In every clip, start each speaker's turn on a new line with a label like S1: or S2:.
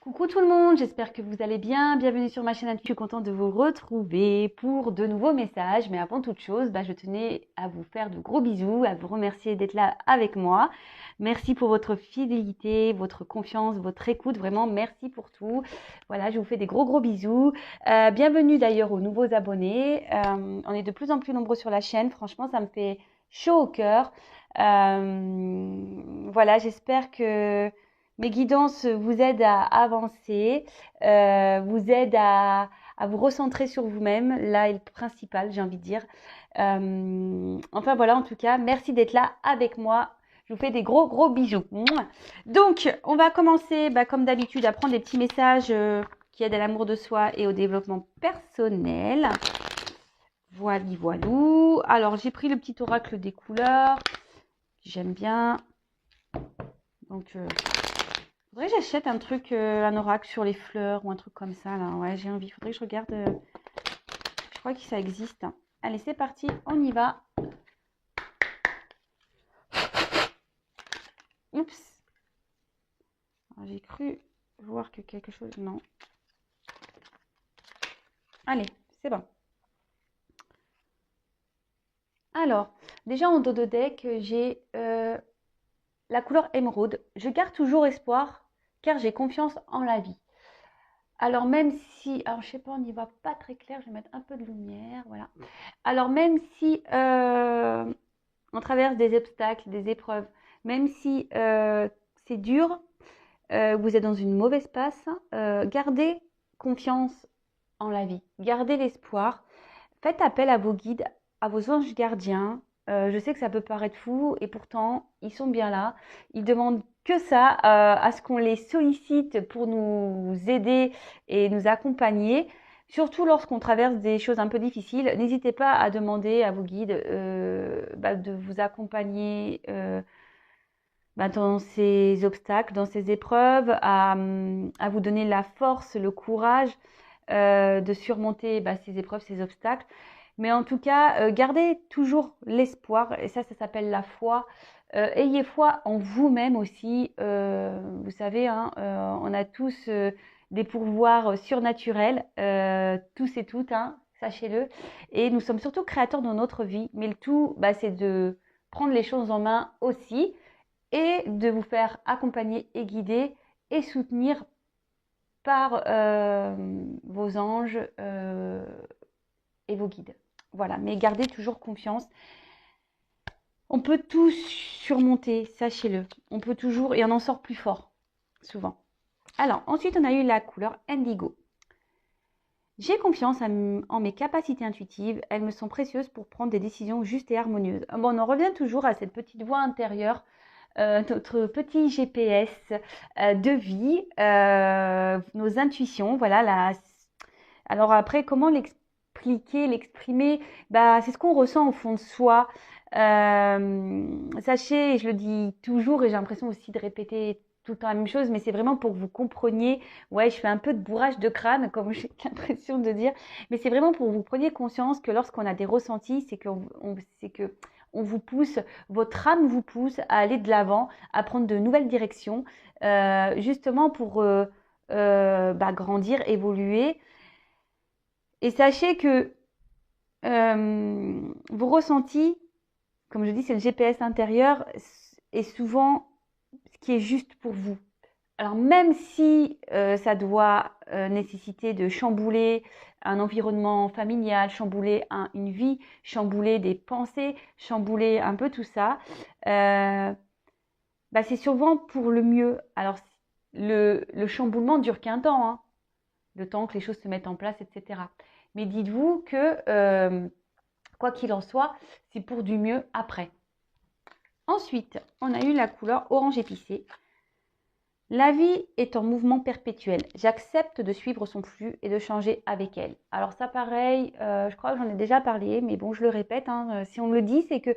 S1: Coucou tout le monde, j'espère que vous allez bien. Bienvenue sur ma chaîne. Je suis contente de vous retrouver pour de nouveaux messages. Mais avant toute chose, je tenais à vous faire de gros bisous, à vous remercier d'être là avec moi. Merci pour votre fidélité, votre confiance, votre écoute. Vraiment, merci pour tout. Voilà, je vous fais des gros bisous. Bienvenue d'ailleurs aux nouveaux abonnés. On est de plus en plus nombreux sur la chaîne. Franchement, ça me fait chaud au cœur. Voilà, j'espère que mes guidances vous aident à avancer, vous aident à vous recentrer sur vous-même. Là est le principal, j'ai envie de dire. Enfin voilà, en tout cas, merci d'être là avec moi. Je vous fais des gros bisous. Mouah. Donc, on va commencer, comme d'habitude, à prendre des petits messages qui aident à l'amour de soi et au développement personnel. Voilou. Alors, j'ai pris le petit oracle des couleurs. J'aime bien. Donc, faudrait que j'achète un truc, un oracle sur les fleurs ou un truc comme ça, là. Ouais, j'ai envie. Faudrait que je regarde. Je crois que ça existe. Allez, c'est parti. On y va. Oups. J'ai cru voir que quelque chose... Non. Allez, c'est bon. Alors, déjà en dos de deck, j'ai la couleur émeraude. Je garde toujours espoir car j'ai confiance en la vie. Alors même si, alors je sais pas, on n'y va pas très clair, je vais mettre un peu de lumière, voilà. Alors même si on traverse des obstacles, des épreuves, même si c'est dur, vous êtes dans une mauvaise passe, gardez confiance en la vie, gardez l'espoir, faites appel à vos guides, à vos anges gardiens. Je sais que ça peut paraître fou et pourtant ils sont bien là. Ils demandent que ça, à ce qu'on les sollicite pour nous aider et nous accompagner. Surtout lorsqu'on traverse des choses un peu difficiles, n'hésitez pas à demander à vos guides de vous accompagner dans ces obstacles, dans ces épreuves, à vous donner la force, le courage de surmonter ces épreuves, ces obstacles. Mais en tout cas, gardez toujours l'espoir, et ça s'appelle la foi. Ayez foi en vous-même aussi. Vous savez, hein, on a tous des pouvoirs surnaturels, tous et toutes, hein, sachez-le. Et nous sommes surtout créateurs de notre vie. Mais le tout, c'est de prendre les choses en main aussi et de vous faire accompagner et guider et soutenir par vos anges et vos guides. Voilà, mais gardez toujours confiance. On peut tout surmonter, sachez-le. On peut toujours, et on en sort plus fort, souvent. Alors, ensuite, on a eu la couleur indigo. J'ai confiance en mes capacités intuitives. Elles me sont précieuses pour prendre des décisions justes et harmonieuses. Bon, on en revient toujours à cette petite voix intérieure, notre petit GPS de vie, nos intuitions. Voilà. Alors après, comment l'exprimer, c'est ce qu'on ressent au fond de soi. Sachez, et je le dis toujours, et j'ai l'impression aussi de répéter tout le temps la même chose, mais c'est vraiment pour que vous compreniez. Ouais, je fais un peu de bourrage de crâne, comme j'ai l'impression de dire, mais c'est vraiment pour que vous preniez conscience que lorsqu'on a des ressentis, c'est que on vous pousse, votre âme vous pousse à aller de l'avant, à prendre de nouvelles directions, justement pour grandir, évoluer. Et sachez que vos ressentis, comme je dis, c'est le GPS intérieur, est souvent ce qui est juste pour vous. Alors même si ça doit nécessiter de chambouler un environnement familial, chambouler une vie, chambouler des pensées, chambouler un peu tout ça, c'est souvent pour le mieux. Alors le chamboulement dure qu'un temps, hein, le temps que les choses se mettent en place, etc. Mais dites-vous que quoi qu'il en soit, c'est pour du mieux après. Ensuite, on a eu la couleur orange épicé. La vie est en mouvement perpétuel. J'accepte de suivre son flux et de changer avec elle. Alors ça, pareil, je crois que j'en ai déjà parlé, mais bon, je le répète, hein, si on me le dit, c'est que...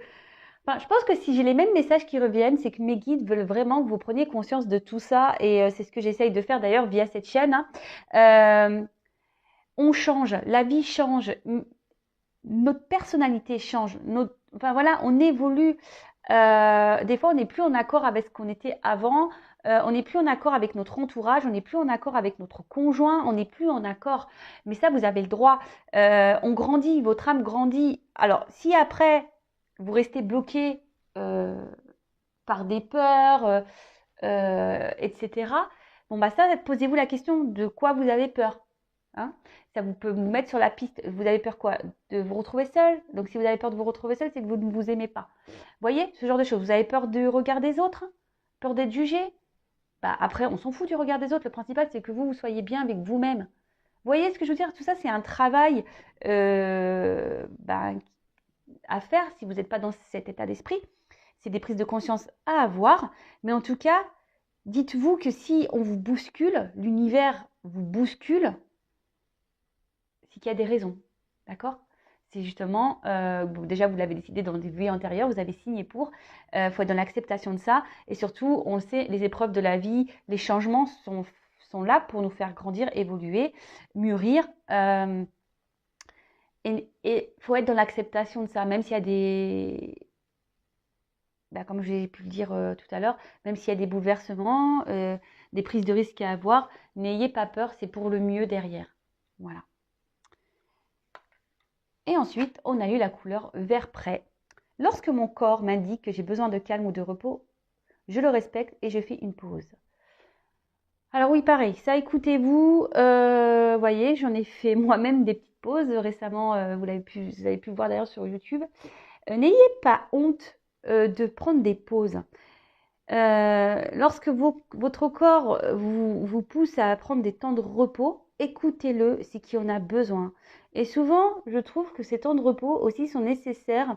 S1: je pense que si j'ai les mêmes messages qui reviennent, c'est que mes guides veulent vraiment que vous preniez conscience de tout ça, et c'est ce que j'essaye de faire d'ailleurs via cette chaîne. Hein. On change, la vie change, notre personnalité change, on évolue Des fois, on n'est plus en accord avec ce qu'on était avant. On n'est plus en accord avec notre entourage. On n'est plus en accord avec notre conjoint. On n'est plus en accord. Mais ça, vous avez le droit. On grandit. Votre âme grandit. Alors, si après, vous restez bloqué par des peurs, etc. Bon, bah ça, posez-vous la question de quoi vous avez peur. Hein, ça vous peut vous mettre sur la piste. Vous avez peur quoi? De vous retrouver seul. Donc si vous avez peur de vous retrouver seul, c'est que vous ne vous aimez pas. Vous voyez, ce genre de choses. Vous avez peur du regard des autres? Peur d'être jugé? Bah, après, on s'en fout du regard des autres. Le principal, c'est que vous soyez bien avec vous-même. Vous voyez ce que je veux dire? Tout ça, c'est un travail à faire si vous n'êtes pas dans cet état d'esprit. C'est des prises de conscience à avoir. Mais en tout cas, dites-vous que si on vous bouscule, l'univers vous bouscule, c'est qu'il y a des raisons. D'accord? C'est justement, déjà vous l'avez décidé dans des vies antérieures, vous avez signé pour, faut être dans l'acceptation de ça. Et surtout, on sait, les épreuves de la vie, les changements sont là pour nous faire grandir, évoluer, mûrir. Et faut être dans l'acceptation de ça, même s'il y a des... comme j'ai pu le dire tout à l'heure, même s'il y a des bouleversements, des prises de risques à avoir, n'ayez pas peur, c'est pour le mieux derrière. Voilà. Et ensuite, on a eu la couleur vert prêt. Lorsque mon corps m'indique que j'ai besoin de calme ou de repos, je le respecte et je fais une pause. Alors oui, pareil, ça écoutez-vous, voyez, j'en ai fait moi-même des petites pauses récemment, vous avez pu le voir d'ailleurs sur YouTube. N'ayez pas honte de prendre des pauses. Lorsque votre corps vous pousse à prendre des temps de repos, écoutez-le, c'est qu'il en a besoin. Et souvent, je trouve que ces temps de repos aussi sont nécessaires,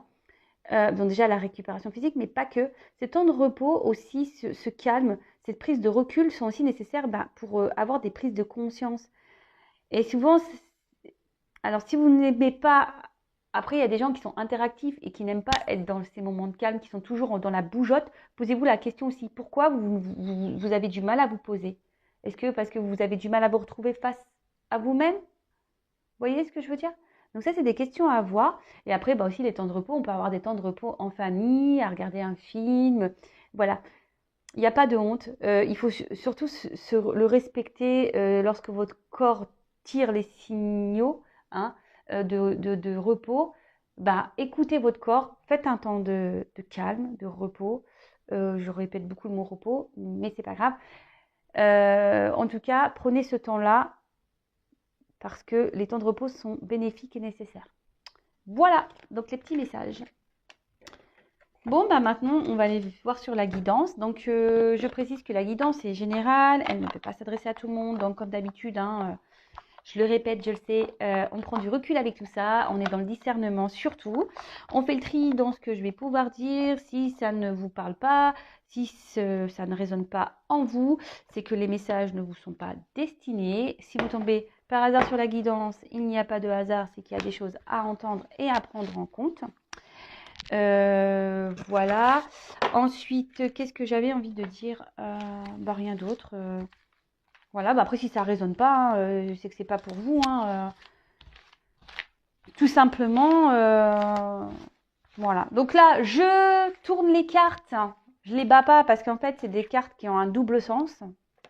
S1: donc déjà la récupération physique, mais pas que. Ces temps de repos aussi, ce calme, cette prise de recul sont aussi nécessaires pour avoir des prises de conscience. Et souvent, alors si vous n'aimez pas, après il y a des gens qui sont interactifs et qui n'aiment pas être dans ces moments de calme, qui sont toujours dans la bougeotte, posez-vous la question aussi, pourquoi vous avez du mal à vous poser? Est-ce que parce que vous avez du mal à vous retrouver face à vous-même? Vous voyez ce que je veux dire? Donc ça, c'est des questions à avoir. Et après, aussi les temps de repos, on peut avoir des temps de repos en famille, à regarder un film. Voilà, il n'y a pas de honte. Il faut surtout le respecter lorsque votre corps tire les signaux hein, de repos. Écoutez votre corps, faites un temps de calme, de repos. Je répète beaucoup le mot repos, mais c'est pas grave. En tout cas, prenez ce temps-là parce que les temps de repos sont bénéfiques et nécessaires. Voilà, donc les petits messages. Bon, maintenant, on va aller voir sur la guidance. Donc, je précise que la guidance est générale, elle ne peut pas s'adresser à tout le monde. Donc, comme d'habitude, je le répète, je le sais, on prend du recul avec tout ça, on est dans le discernement surtout. On fait le tri dans ce que je vais pouvoir dire. Si ça ne vous parle pas, si ça ne résonne pas en vous, c'est que les messages ne vous sont pas destinés. Si vous tombez par hasard sur la guidance, il n'y a pas de hasard, c'est qu'il y a des choses à entendre et à prendre en compte. Voilà. Ensuite, qu'est-ce que j'avais envie de dire? Rien d'autre. Voilà. Après, si ça ne résonne pas, c'est que c'est pas pour vous. Tout simplement. Voilà. Donc là, je tourne les cartes. Je les bats pas parce qu'en fait, c'est des cartes qui ont un double sens.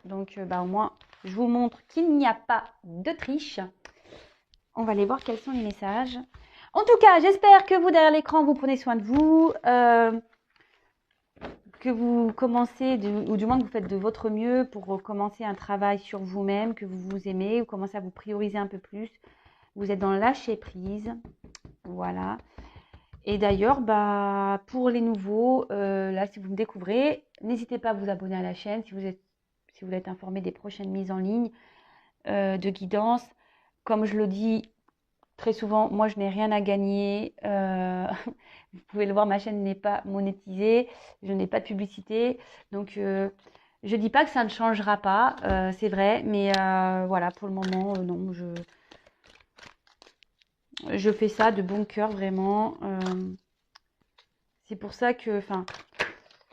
S1: Donc, au moins, je vous montre qu'il n'y a pas de triche. On va aller voir quels sont les messages. En tout cas, j'espère que vous, derrière l'écran, vous prenez soin de vous, que vous commencez, ou du moins que vous faites de votre mieux pour commencer un travail sur vous-même, que vous vous aimez, vous commencez à vous prioriser un peu plus. Vous êtes dans le lâcher prise. Voilà. Et d'ailleurs, pour les nouveaux, là, si vous me découvrez, n'hésitez pas à vous abonner à la chaîne si vous voulez être informé des prochaines mises en ligne de guidance. Comme je le dis très souvent, moi, je n'ai rien à gagner. Vous pouvez le voir, ma chaîne n'est pas monétisée. Je n'ai pas de publicité. Donc, je ne dis pas que ça ne changera pas. C'est vrai. Mais voilà, pour le moment, non. Je fais ça de bon cœur, vraiment. C'est pour ça que...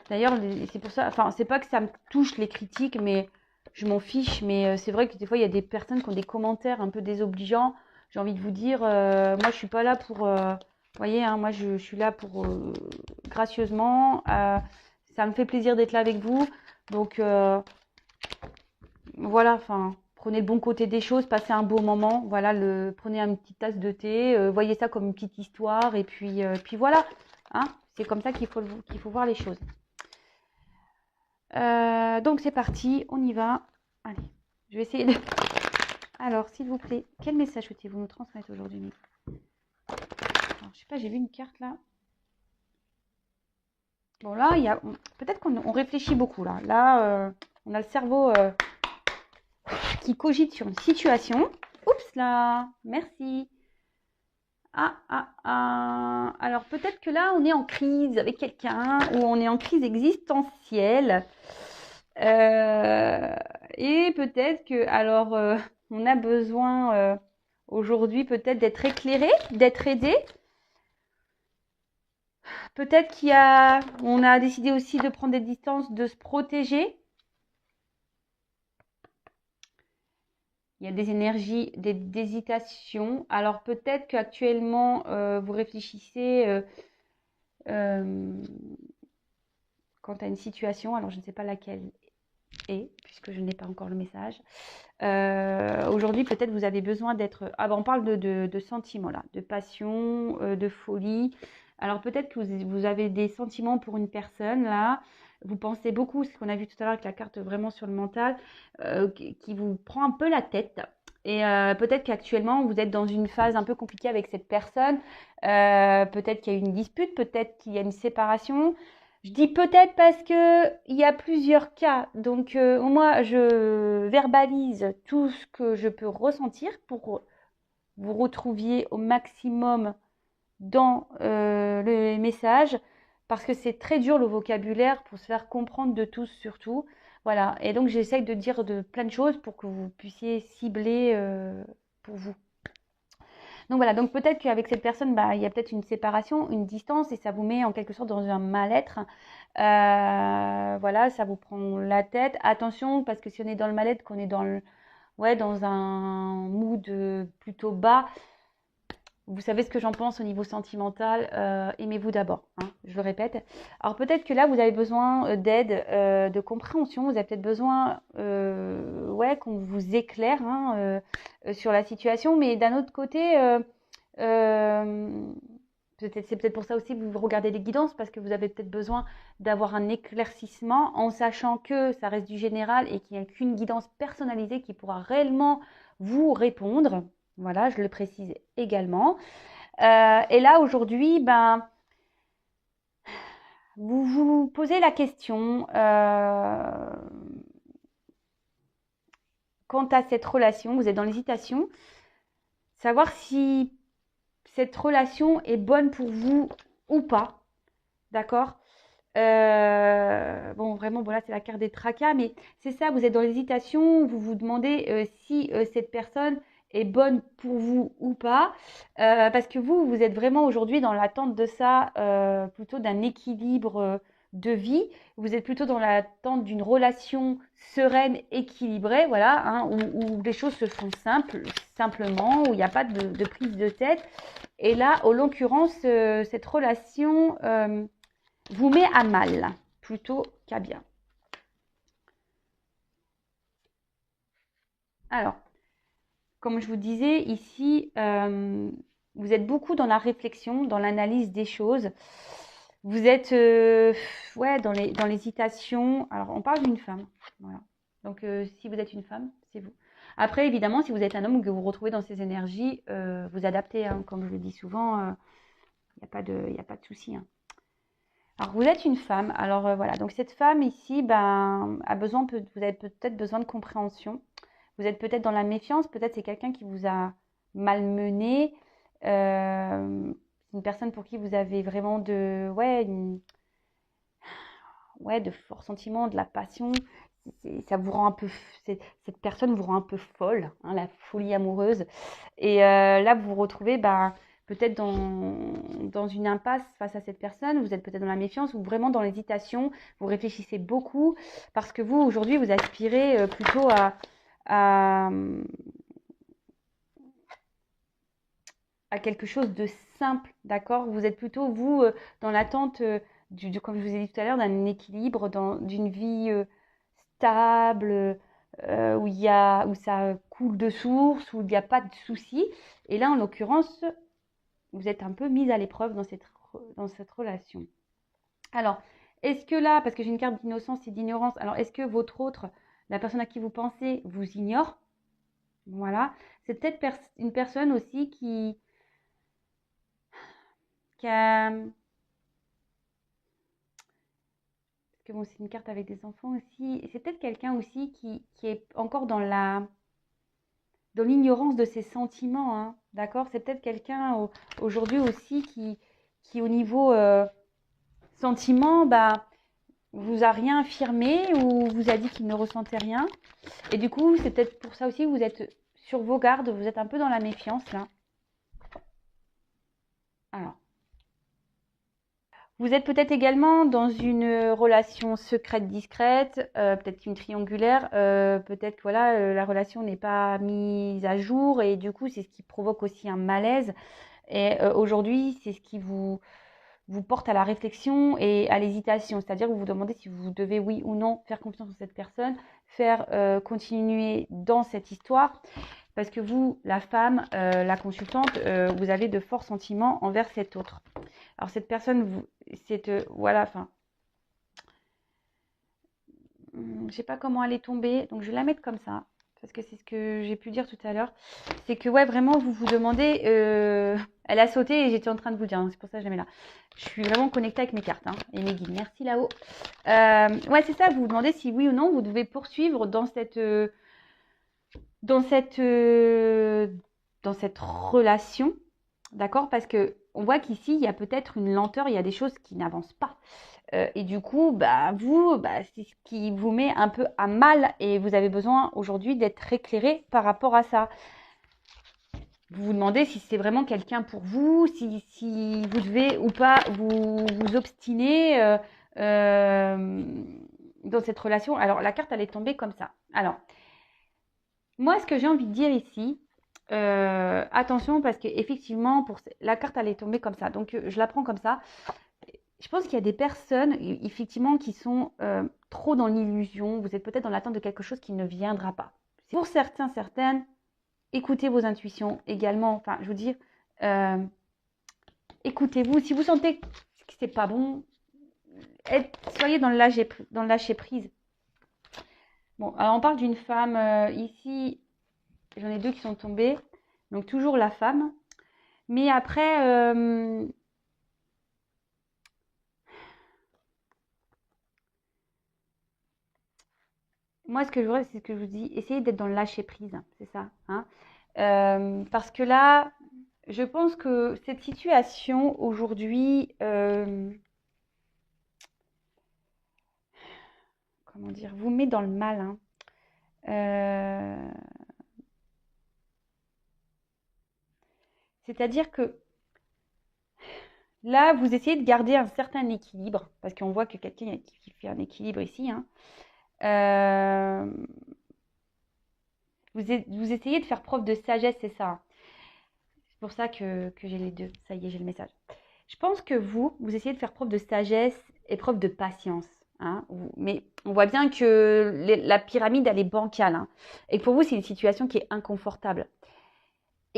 S1: D'ailleurs, c'est pour ça... c'est pas que ça me touche les critiques, mais je m'en fiche. Mais c'est vrai que des fois, il y a des personnes qui ont des commentaires un peu désobligeants. J'ai envie de vous dire, moi, je suis pas là voyez, hein, moi, je suis là pour gracieusement. Ça me fait plaisir d'être là avec vous. Donc, voilà, enfin, prenez le bon côté des choses, passez un beau moment. Voilà, prenez une petite tasse de thé, voyez ça comme une petite histoire. Et puis voilà, hein, c'est comme ça qu'il faut voir les choses. Donc, c'est parti, on y va. Allez, je vais essayer de... Alors, s'il vous plaît, quel message souhaitez-vous nous transmettre aujourd'hui? Alors, je sais pas, j'ai vu une carte là. Bon, là, il y a... peut-être qu'on réfléchit beaucoup là. Là, on a le cerveau qui cogite sur une situation. Oups là, merci. Alors, peut-être que là, on est en crise avec quelqu'un ou on est en crise existentielle. Et peut-être que, alors, on a besoin aujourd'hui peut-être d'être éclairé, d'être aidé. Peut-être on a décidé aussi de prendre des distances, de se protéger. Il y a des énergies, des hésitations. Alors peut-être qu'actuellement, vous réfléchissez quant à une situation. Alors je ne sais pas laquelle est, puisque je n'ai pas encore le message. Aujourd'hui, peut-être vous avez besoin d'être... Ah ben, on parle de sentiments là, de passion, de folie. Alors peut-être que vous avez des sentiments pour une personne là. Vous pensez beaucoup, ce qu'on a vu tout à l'heure avec la carte vraiment sur le mental, qui vous prend un peu la tête. Et peut-être qu'actuellement, vous êtes dans une phase un peu compliquée avec cette personne. Peut-être qu'il y a eu une dispute, peut-être qu'il y a une séparation. Je dis peut-être parce que il y a plusieurs cas. Donc, moi, je verbalise tout ce que je peux ressentir pour vous retrouviez au maximum dans le message. Parce que c'est très dur le vocabulaire pour se faire comprendre de tous surtout. Voilà. Et donc, j'essaye de dire plein de choses pour que vous puissiez cibler pour vous. Donc voilà, donc peut-être qu'avec cette personne, bah, il y a peut-être une séparation, une distance, et ça vous met en quelque sorte dans un mal-être. Voilà, ça vous prend la tête. Attention, parce que si on est dans le mal-être, qu'on est dans un mood plutôt bas, vous savez ce que j'en pense au niveau sentimental, aimez-vous d'abord, hein, je le répète. Alors peut-être que là, vous avez besoin d'aide, de compréhension, vous avez peut-être besoin qu'on vous éclaire hein, sur la situation, mais d'un autre côté, c'est peut-être pour ça aussi que vous regardez les guidances, parce que vous avez peut-être besoin d'avoir un éclaircissement en sachant que ça reste du général et qu'il n'y a qu'une guidance personnalisée qui pourra réellement vous répondre. Voilà, je le précise également. Et là, aujourd'hui, ben, vous vous posez la question quant à cette relation, vous êtes dans l'hésitation, savoir si cette relation est bonne pour vous ou pas, d'accord? Bon, vraiment, bon là, c'est la carte des tracas, mais c'est ça, vous êtes dans l'hésitation, vous vous demandez si cette personne est bonne pour vous ou pas, parce que vous êtes vraiment aujourd'hui dans l'attente de ça, plutôt d'un équilibre de vie. Vous êtes plutôt dans l'attente d'une relation sereine, équilibrée, voilà, hein, où les choses se font simplement, où il n'y a pas de prise de tête. Et là, en l'occurrence, cette relation vous met à mal plutôt qu'à bien. Alors, comme je vous disais ici, vous êtes beaucoup dans la réflexion, dans l'analyse des choses. Vous êtes dans l'hésitation. Alors, on parle d'une femme. Voilà. Donc, si vous êtes une femme, c'est vous. Après, évidemment, si vous êtes un homme ou que vous vous retrouvez dans ces énergies, vous adaptez. Hein, comme je le dis souvent, il n'y a pas de souci. Hein. Alors, vous êtes une femme. Alors, voilà. Donc, cette femme ici, ben, vous avez peut-être besoin de compréhension. Vous êtes peut-être dans la méfiance. Peut-être c'est quelqu'un qui vous a malmené. Une personne pour qui vous avez vraiment de forts sentiments, de la passion. Ça vous rend un peu, cette personne vous rend un peu folle, hein, la folie amoureuse. Et là, vous vous retrouvez peut-être dans une impasse face à cette personne. Vous êtes peut-être dans la méfiance ou vraiment dans l'hésitation. Vous réfléchissez beaucoup parce que vous, aujourd'hui, vous aspirez plutôt à quelque chose de simple, d'accord? Vous êtes plutôt, vous, dans l'attente, comme je vous ai dit tout à l'heure, d'un équilibre, d'une vie stable, où ça coule de source, où il n'y a pas de soucis. Et là, en l'occurrence, vous êtes un peu mise à l'épreuve dans cette relation. Alors, est-ce que là, parce que j'ai une carte d'innocence et d'ignorance, alors est-ce que votre autre, la personne à qui vous pensez, vous ignore? Voilà. C'est peut-être une personne aussi qui a... Parce que bon, c'est une carte avec des enfants aussi. C'est peut-être quelqu'un aussi qui est encore dans l'ignorance de ses sentiments, hein, d'accord? C'est peut-être quelqu'un aujourd'hui aussi qui au niveau sentiment, bah, vous a rien affirmé ou vous a dit qu'il ne ressentait rien. Et du coup, c'est peut-être pour ça aussi que vous êtes sur vos gardes, vous êtes un peu dans la méfiance là. Alors, vous êtes peut-être également dans une relation secrète discrète, peut-être une triangulaire, peut-être que voilà, la relation n'est pas mise à jour et du coup, c'est ce qui provoque aussi un malaise. Et aujourd'hui, c'est ce qui vous porte à la réflexion et à l'hésitation. C'est-à-dire que vous vous demandez si vous devez, oui ou non, faire confiance en cette personne, faire continuer dans cette histoire. Parce que vous, la femme, la consultante, vous avez de forts sentiments envers cet autre. Alors cette personne, voilà, enfin, je sais pas comment elle est tombée, donc je vais la mettre comme ça, parce que c'est ce que j'ai pu dire tout à l'heure. C'est que ouais, vraiment, vous vous demandez, elle a sauté et j'étais en train de vous dire, hein, c'est pour ça que je la mets là. Je suis vraiment connectée avec mes cartes hein, et mes guides. Merci là-haut. Ouais, c'est ça, vous vous demandez si oui ou non, vous devez poursuivre dans cette relation, d'accord? Parce que on voit qu'ici, il y a peut-être une lenteur, il y a des choses qui n'avancent pas. Et du coup, bah, c'est ce qui vous met un peu à mal et vous avez besoin aujourd'hui d'être éclairé par rapport à ça. Vous vous demandez si c'est vraiment quelqu'un pour vous, si vous devez ou pas vous obstiner dans cette relation. Alors, la carte, elle est tombée comme ça. Alors, moi, ce que j'ai envie de dire ici, attention parce qu'effectivement, la carte, elle est tombée comme ça. Donc, je la prends comme ça. Je pense qu'il y a des personnes, effectivement, qui sont trop dans l'illusion. Vous êtes peut-être dans l'attente de quelque chose qui ne viendra pas. Pour certains, certaines, écoutez vos intuitions également. Enfin, je veux dire, écoutez-vous. Si vous sentez que c'est pas bon, soyez dans le lâcher prise. Bon, alors on parle d'une femme ici. J'en ai deux qui sont tombés. Donc toujours la femme. Mais après, moi, ce que je voudrais, c'est ce que je vous dis, essayez d'être dans le lâcher prise, c'est ça. Hein. Parce que là, je pense que cette situation aujourd'hui, comment dire, vous met dans le mal. Hein. C'est-à-dire que là, vous essayez de garder un certain équilibre, parce qu'on voit que quelqu'un qui fait un équilibre ici. Hein. Vous essayez de faire preuve de sagesse, c'est ça. C'est pour ça que j'ai les deux. Ça y est, j'ai le message. Je pense que vous essayez de faire preuve de sagesse et preuve de patience. Hein, mais on voit bien que la pyramide, elle est bancale. Hein, et pour vous, c'est une situation qui est inconfortable.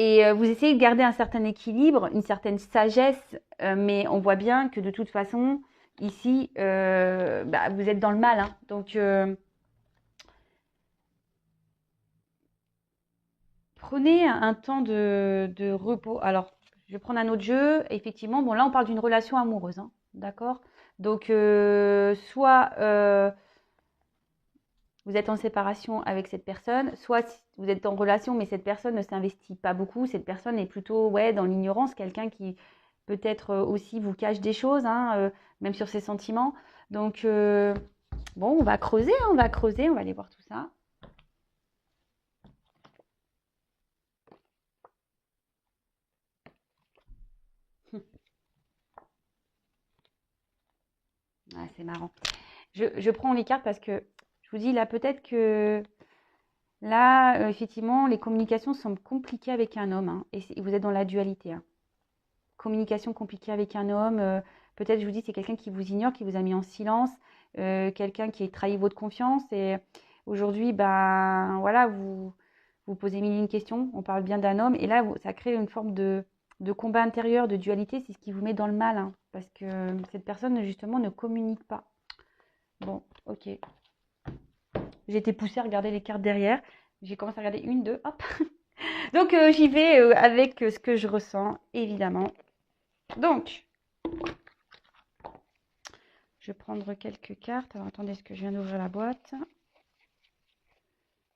S1: Et vous essayez de garder un certain équilibre, une certaine sagesse, mais on voit bien que de toute façon, ici, vous êtes dans le mal. Hein, donc, prenez un temps de repos. Alors, je vais prendre un autre jeu. Effectivement, bon, là, on parle d'une relation amoureuse. Hein, d'accord? Donc, soit vous êtes en séparation avec cette personne, soit vous êtes en relation, mais cette personne ne s'investit pas beaucoup. Cette personne est plutôt ouais, dans l'ignorance, quelqu'un qui peut-être aussi vous cache des choses, hein, même sur ses sentiments. Donc, bon, on va creuser, on va aller voir tout ça. Ah, c'est marrant. Je prends les cartes parce que je vous dis là, peut-être que là, effectivement, les communications semblent compliquées avec un homme hein, et vous êtes dans la dualité. Hein. communication compliquée avec un homme. Peut-être, je vous dis, c'est quelqu'un qui vous ignore, qui vous a mis en silence, quelqu'un qui a trahi votre confiance. Et aujourd'hui, ben voilà, vous posez mille et une questions. On parle bien d'un homme. Et là, ça crée une forme de combat intérieur, de dualité. C'est ce qui vous met dans le mal, hein, parce que cette personne, justement, ne communique pas. Bon, ok. J'ai été poussée à regarder les cartes derrière. J'ai commencé à regarder une, deux, hop. Donc, j'y vais avec ce que je ressens, évidemment. Donc, je vais prendre quelques cartes. Alors, attendez, est-ce que je viens d'ouvrir la boîte?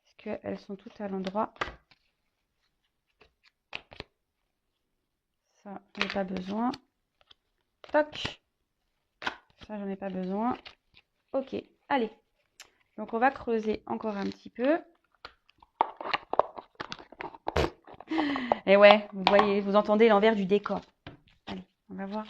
S1: Est-ce qu'elles sont toutes à l'endroit? Ça, j'en ai pas besoin. Toc. Ça, j'en ai pas besoin. Ok, allez. Donc, on va creuser encore un petit peu. Et ouais, vous voyez, vous entendez l'envers du décor. Allez, on va voir.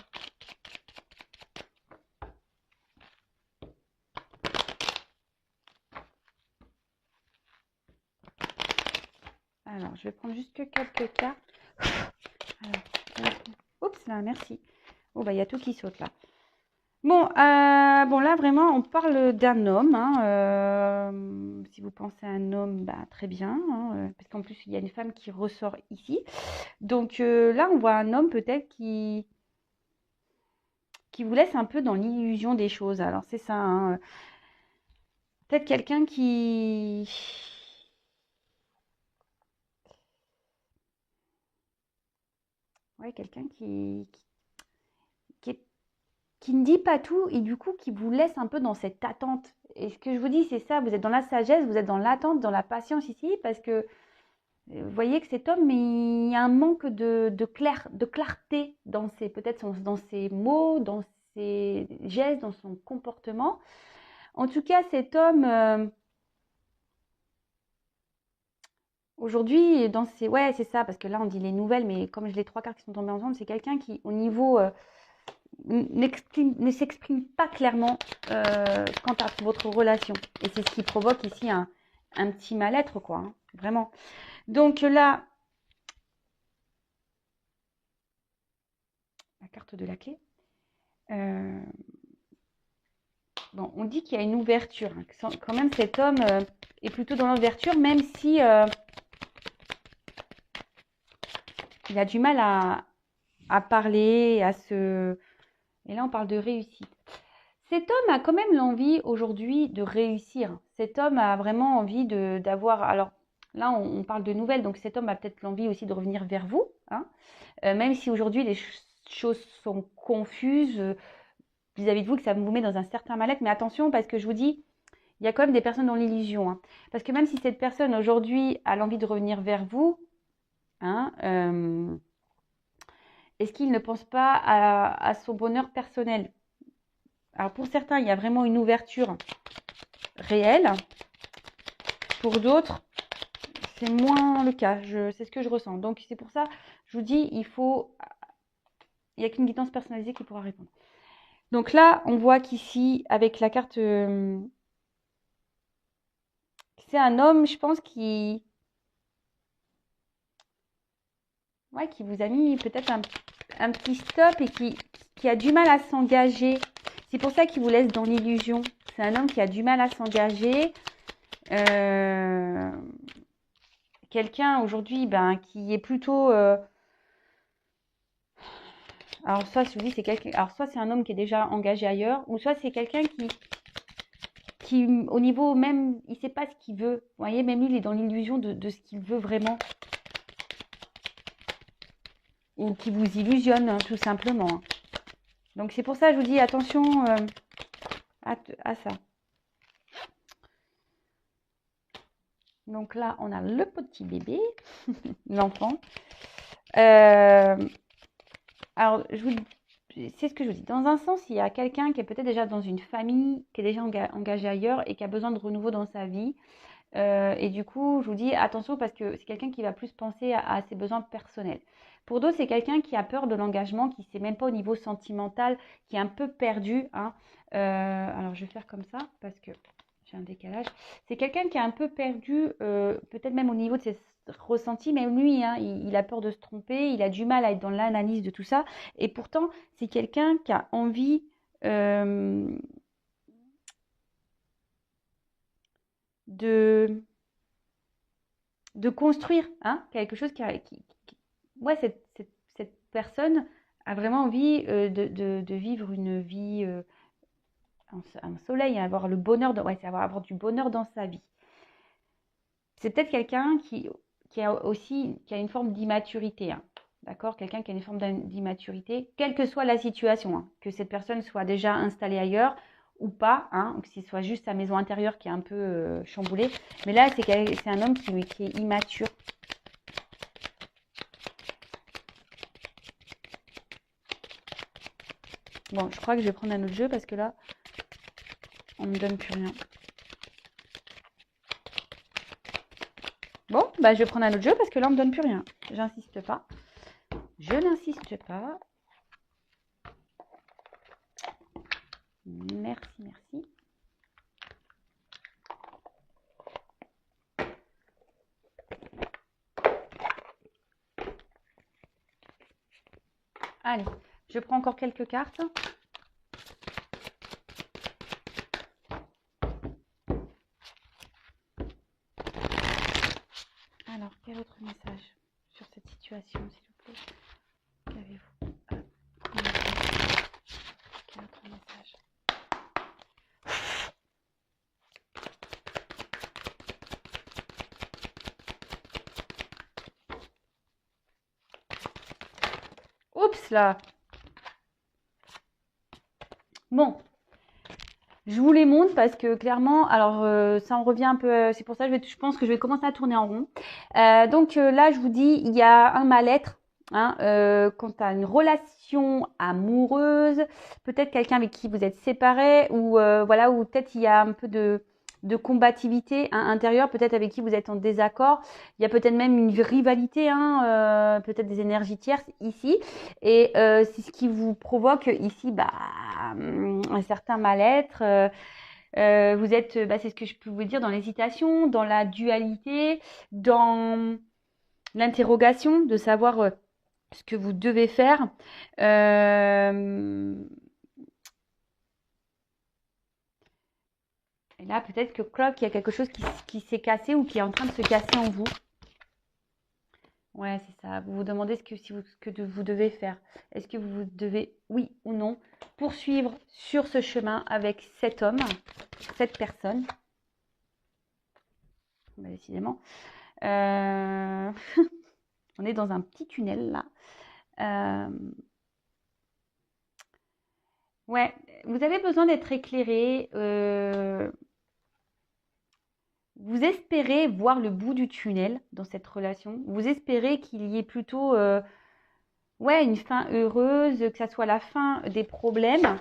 S1: Alors, je vais prendre juste quelques cartes. Alors, oups, là, merci. Oh, bah, il y a tout qui saute là. Bon, bon, là, vraiment, on parle d'un homme. Hein, si vous pensez à un homme, bah, très bien. Hein, parce qu'en plus, il y a une femme qui ressort ici. Donc là, on voit un homme peut-être qui vous laisse un peu dans l'illusion des choses. Alors, c'est ça. Hein, peut-être quelqu'un qui... Ouais, quelqu'un qui est qui ne dit pas tout et du coup qui vous laisse un peu dans cette attente. Et ce que je vous dis, c'est ça, vous êtes dans la sagesse, vous êtes dans l'attente, dans la patience ici, parce que vous voyez que cet homme, il y a un manque de clarté dans ses, peut-être dans ses mots, dans ses gestes, dans son comportement. En tout cas, cet homme, aujourd'hui, dans ses... Ouais, c'est ça, parce que là, on dit les nouvelles, mais comme j'ai les trois cartes qui sont tombées ensemble, c'est quelqu'un qui, au niveau... ne s'exprime pas clairement quant à votre relation. Et c'est ce qui provoque ici un petit mal-être, quoi. Hein, vraiment. Donc là, la carte de la clé. Bon, on dit qu'il y a une ouverture. Hein, quand même, cet homme est plutôt dans l'ouverture, même si il a du mal à parler, à se... Et là, on parle de réussite. Cet homme a quand même l'envie aujourd'hui de réussir. Cet homme a vraiment envie d'avoir... Alors là, on parle de nouvelles, donc cet homme a peut-être l'envie aussi de revenir vers vous. Hein, même si aujourd'hui, les choses sont confuses vis-à-vis de vous, que ça vous met dans un certain mal-être. Mais attention, parce que je vous dis, il y a quand même des personnes dans l'illusion. Hein, parce que même si cette personne aujourd'hui a l'envie de revenir vers vous, hein, est-ce qu'il ne pense pas à son bonheur personnel? Alors pour certains, il y a vraiment une ouverture réelle. Pour d'autres, c'est moins le cas. C'est ce que je ressens. Donc c'est pour ça, je vous dis, il n'y a qu'une guidance personnalisée qui pourra répondre. Donc là, on voit qu'ici, avec la carte, c'est un homme, je pense, qui vous a mis peut-être un petit stop et qui a du mal à s'engager. C'est pour ça qu'il vous laisse dans l'illusion. C'est un homme qui a du mal à s'engager. Quelqu'un aujourd'hui qui est plutôt... alors soit je vous dis c'est quelqu'un, alors soit c'est un homme qui est déjà engagé ailleurs, ou soit c'est quelqu'un qui au niveau même, il sait pas ce qu'il veut. Vous voyez, même lui, il est dans l'illusion de ce qu'il veut vraiment. Ou qui vous illusionne, hein, tout simplement. Hein. Donc c'est pour ça que je vous dis attention à ça. Donc là, on a le petit bébé, l'enfant. Alors, c'est ce que je vous dis. Dans un sens, il y a quelqu'un qui est peut-être déjà dans une famille, qui est déjà engagé ailleurs et qui a besoin de renouveau dans sa vie. Et du coup, je vous dis attention parce que c'est quelqu'un qui va plus penser à ses besoins personnels. Pour d'autres, c'est quelqu'un qui a peur de l'engagement, qui ne sait même pas au niveau sentimental, qui est un peu perdu. Hein. Alors, je vais faire comme ça parce que j'ai un décalage. C'est quelqu'un qui est un peu perdu, peut-être même au niveau de ressenti, même lui, hein, il a peur de se tromper, il a du mal à être dans l'analyse de tout ça. Et pourtant, c'est quelqu'un qui a envie de, de construire hein, quelque chose Ouais, cette personne a vraiment envie de vivre une vie, un soleil, avoir le bonheur, ouais, c'est avoir du bonheur dans sa vie. C'est peut-être quelqu'un qui a aussi qui a une forme d'immaturité. Hein. D'accord? Quelqu'un qui a une forme d'immaturité, quelle que soit la situation, hein, que cette personne soit déjà installée ailleurs ou pas, hein, ou que ce soit juste sa maison intérieure qui est un peu chamboulée. Mais là, c'est un homme qui est immature. Bon, je crois que je vais prendre un autre jeu parce que là, on ne me donne plus rien. Bon, bah, je vais prendre un autre jeu parce que là, on ne me donne plus rien. J'insiste pas. Je n'insiste pas. Merci, merci. Allez, je prends encore quelques cartes. Alors, quel autre message sur cette situation, s'il vous plaît? Qu'avez-vous à communiquer? Quel autre message? Oups là. Bon, je vous les montre parce que clairement, alors ça en revient un peu, c'est pour ça que je pense que je vais commencer à tourner en rond. Donc là, je vous dis, il y a un mal-être hein, quant à une relation amoureuse, peut-être quelqu'un avec qui vous êtes séparés ou voilà, ou peut-être il y a un peu de combativité hein, intérieure, peut-être avec qui vous êtes en désaccord. Il y a peut-être même une rivalité, hein, peut-être des énergies tierces ici. Et c'est ce qui vous provoque ici bah, un certain mal-être. Vous êtes, bah, c'est ce que je peux vous dire, dans l'hésitation, dans la dualité, dans l'interrogation de savoir ce que vous devez faire. Et là, peut-être que Clock, il y a quelque chose qui s'est cassé ou qui est en train de se casser en vous. Ouais, c'est ça. Vous vous demandez ce que vous devez faire. Est-ce que vous devez, oui ou non, poursuivre sur ce chemin avec cet homme, cette personne. Bah, décidément. On est dans un petit tunnel là. Ouais, vous avez besoin d'être éclairé. Vous espérez voir le bout du tunnel dans cette relation. Vous espérez qu'il y ait plutôt ouais, une fin heureuse, que ça soit la fin des problèmes.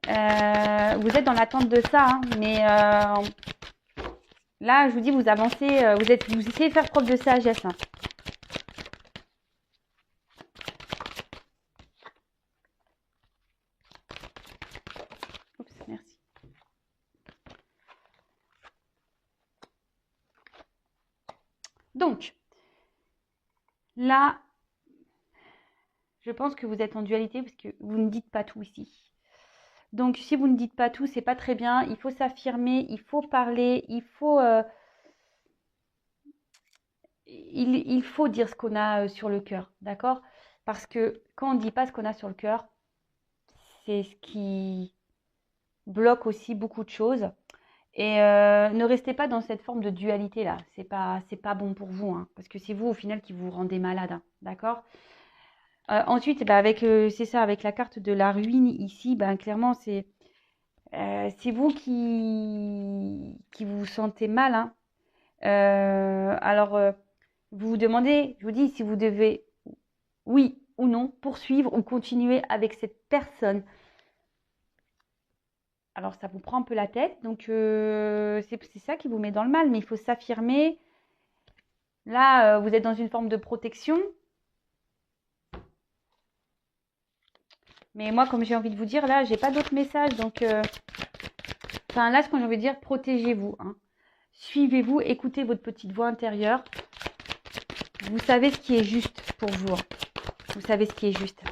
S1: Vous êtes dans l'attente de ça, hein, mais là, je vous dis, vous avancez, vous essayez de faire preuve de sagesse. Hein. Oups, merci. Donc, là, je pense que vous êtes en dualité parce que vous ne dites pas tout ici. Donc, si vous ne dites pas tout, c'est pas très bien. Il faut s'affirmer, il faut parler, il faut dire ce qu'on a sur le cœur, d'accord? Parce que quand on ne dit pas ce qu'on a sur le cœur, c'est ce qui bloque aussi beaucoup de choses. Et ne restez pas dans cette forme de dualité là. C'est pas bon pour vous, hein, parce que c'est vous au final qui vous rendez malade, hein, d'accord? Ensuite, bah, c'est ça, avec la carte de la ruine ici, bah, clairement c'est vous qui vous sentez mal, hein. Alors vous vous demandez, je vous dis, si vous devez oui ou non poursuivre ou continuer avec cette personne. Alors ça vous prend un peu la tête, donc c'est ça qui vous met dans le mal, mais il faut s'affirmer. Là, vous êtes dans une forme de protection. Mais moi, comme j'ai envie de vous dire, là, j'ai pas d'autres messages, donc enfin là, ce que j'ai envie de dire, protégez-vous. Hein. Suivez-vous, écoutez votre petite voix intérieure. Vous savez ce qui est juste pour vous. Vous savez ce qui est juste.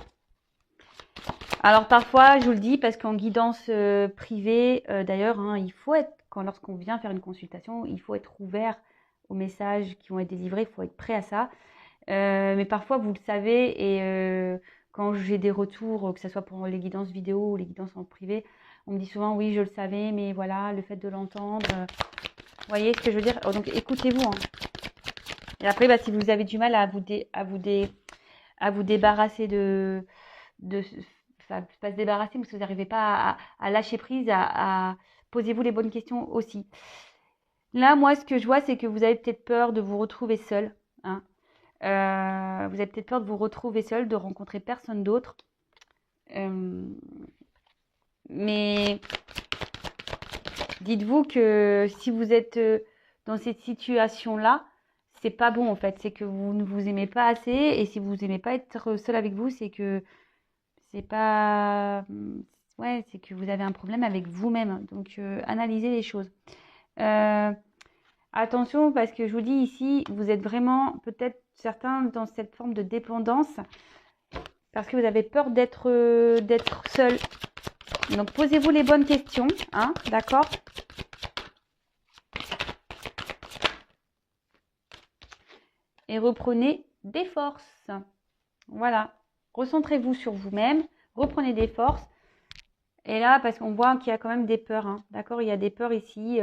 S1: Alors parfois, je vous le dis, parce qu'en guidance privée, d'ailleurs, hein, il faut être, lorsqu'on vient faire une consultation, il faut être ouvert aux messages qui vont être délivrés, il faut être prêt à ça. Mais parfois, vous le savez, et quand j'ai des retours, que ce soit pour les guidances vidéo ou les guidances en privé, on me dit souvent, oui, je le savais, mais voilà, le fait de l'entendre, vous voyez ce que je veux dire? Donc écoutez-vous, hein. Et après, bah, si vous avez du mal à vous débarrasser enfin, pas se débarrasser, parce que vous n'arrivez pas à lâcher prise, posez-vous les bonnes questions aussi. Là, moi, ce que je vois, c'est que vous avez peut-être peur de vous retrouver seul, hein. Vous avez peut-être peur de vous retrouver seul, de rencontrer personne d'autre. Mais dites-vous que si vous êtes dans cette situation-là, c'est pas bon en fait. C'est que vous ne vous aimez pas assez. Et si vous n'aimez pas être seul avec vous, c'est que c'est pas. Ouais, c'est que vous avez un problème avec vous-même. Donc, analysez les choses. Attention, parce que je vous dis ici, vous êtes vraiment peut-être certains dans cette forme de dépendance parce que vous avez peur d'être seul. Donc, posez-vous les bonnes questions, hein, d'accord? Et reprenez des forces. Voilà. Recentrez-vous sur vous-même, reprenez des forces. Et là, parce qu'on voit qu'il y a quand même des peurs, hein, d'accord? Il y a des peurs ici,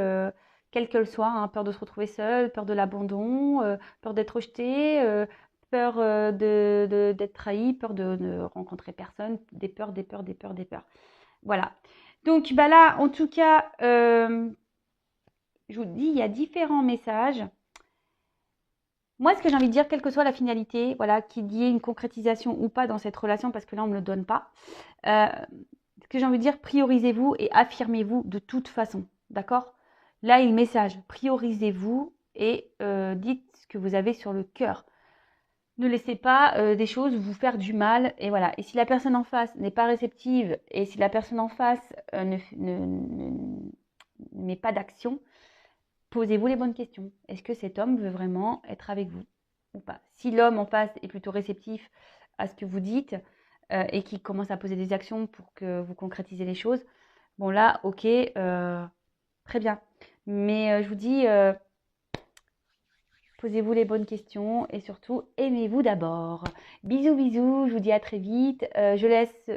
S1: quelles qu'elles soient, hein, peur de se retrouver seul, peur de l'abandon, peur d'être rejeté, peur d'être trahi, peur de ne rencontrer personne, des peurs, des peurs, des peurs, des peurs. Voilà. Donc bah là, en tout cas, je vous dis, il y a différents messages. Moi, ce que j'ai envie de dire, quelle que soit la finalité, voilà, qu'il y ait une concrétisation ou pas dans cette relation, parce que là, on ne me le donne pas, ce que j'ai envie de dire, priorisez-vous et affirmez-vous de toute façon, d'accord? Là, il y a le message, priorisez-vous et dites ce que vous avez sur le cœur. Ne laissez pas des choses vous faire du mal, et voilà. Et si la personne en face n'est pas réceptive, et si la personne en face ne met pas d'action, posez-vous les bonnes questions. Est-ce que cet homme veut vraiment être avec vous ou pas? Si l'homme en face est plutôt réceptif à ce que vous dites et qu'il commence à poser des actions pour que vous concrétisez les choses, bon là, ok, très bien. Mais je vous dis, posez-vous les bonnes questions et surtout, aimez-vous d'abord. Bisous, bisous, je vous dis à très vite. Je laisse,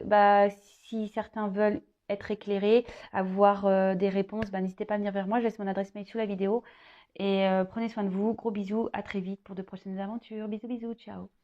S1: si certains veulent être éclairés, avoir des réponses, n'hésitez pas à venir vers moi. Je laisse mon adresse mail sous la vidéo. Et prenez soin de vous. Gros bisous. À très vite pour de prochaines aventures. Bisous, bisous. Ciao.